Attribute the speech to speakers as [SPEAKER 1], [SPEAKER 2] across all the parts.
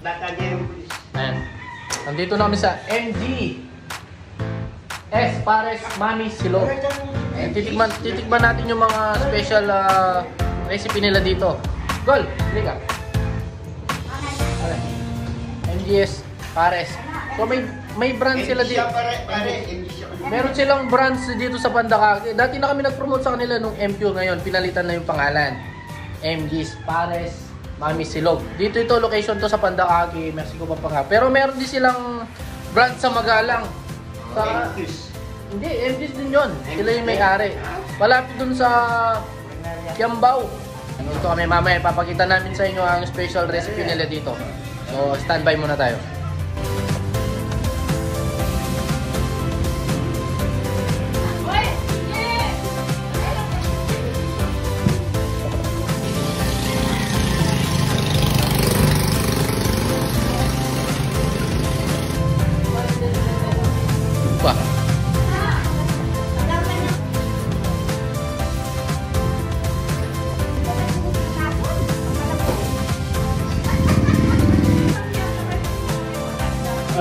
[SPEAKER 1] Ayan. Nandito na kami sa MG S Pares Mami Silog. Titikman natin yung mga special recipe nila dito. Gol, hindi ka. MGS Pares. So may brand sila dito. Meron silang brands dito sa Pandakagi. Dati na kami nag-promote sa kanila nung MQ, ngayon pinalitan na yung pangalan. MGS Pares Mami Silog. Dito ito, location to sa Pandakagi, Mexico, Pampanga. Pero meron din silang brand sa Magalang. Sa hindi, MGS din yun. Sila yung may-ari. Malapit dun sa Kiambao. Ito kami mamaya, papakita namin sa inyo ang special recipe nila dito. So, standby muna tayo.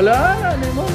[SPEAKER 1] Ala, lemon.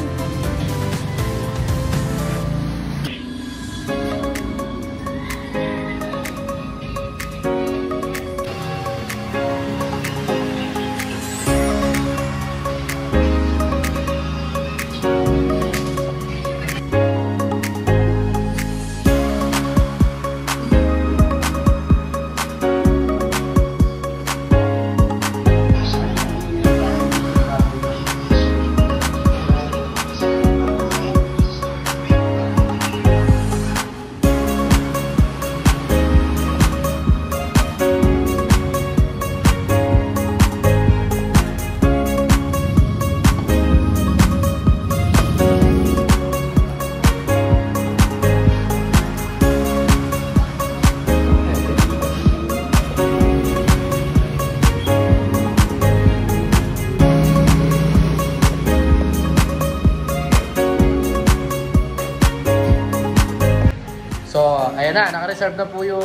[SPEAKER 1] Ayan na, naka-reserve na po yung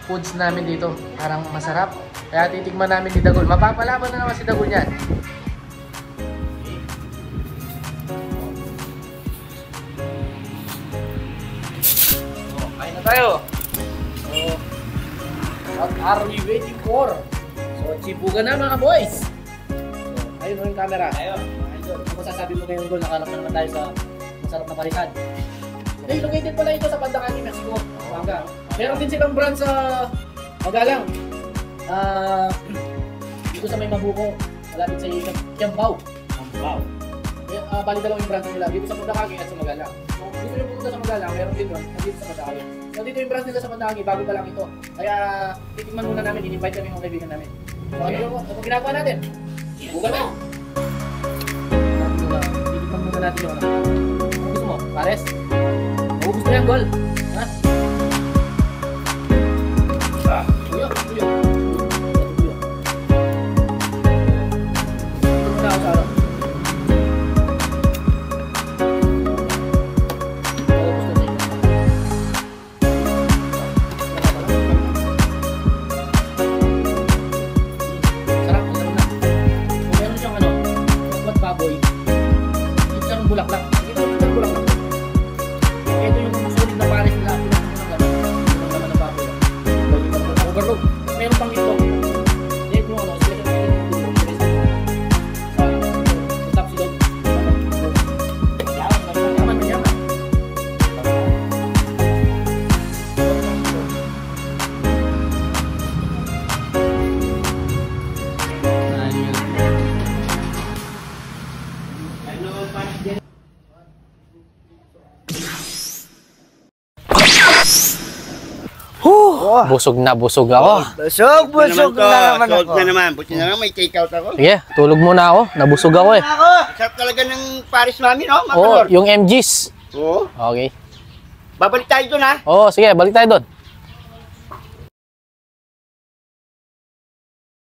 [SPEAKER 1] foods namin dito. Parang masarap. Kaya titikman namin ni Dagol. Mapapalaban na naman si Dagol yan. So, kain na tayo. So, what are we waiting for? So, chibugan na mga boys. So, ayun yung camera. Ayun. Ano sasabi mo ngayon, Gol? Nakalap na naman tayo sa masarap na parisan. Located pala ito sa Pandakagi, Mexico. Meron din silang brand sa Magalang. Dito sa may Mabuko, malapit sa Kiambao. Bali dalawang yung brand nila, dito sa Pandakagi at sa Magalang. So, dito yung pupunta sa Magalang, meron din doon, dito sa Pandakagi. So, dito yung brand nila sa Pandakagi, bago pa lang ito. Kaya, titikman muna namin, in-invite kami ng kaibigan namin. So, ano ginagawa natin? Bukan na! Titikman muna natin yung ano. Ano gusto mo? Pares? Gusto mo yung Gol? Ha? Tuyo. Tuyo na ako sa ano. Sarap na. Kung meron siyang ano, kapag baboy, ito siyang bulaklak. Ito siyang bulaklak. Ito yung sulit na pares nila. Yung naman na baboy. Overload. Meron pang ito. Ito yung ano, special sa top silog. Yaman. Busog na busog ako.
[SPEAKER 2] Busog na naman ako. Busog na naman. Buti na naman may take out ako.
[SPEAKER 1] Sige, tulog muna ako. Nabusog ako eh.
[SPEAKER 2] Sarap talaga ng Pares Mami, no?
[SPEAKER 1] Oo, yung MGs.
[SPEAKER 2] Oo.
[SPEAKER 1] Okay.
[SPEAKER 2] Babalik tayo doon, ha?
[SPEAKER 1] Oo, sige, balik tayo doon.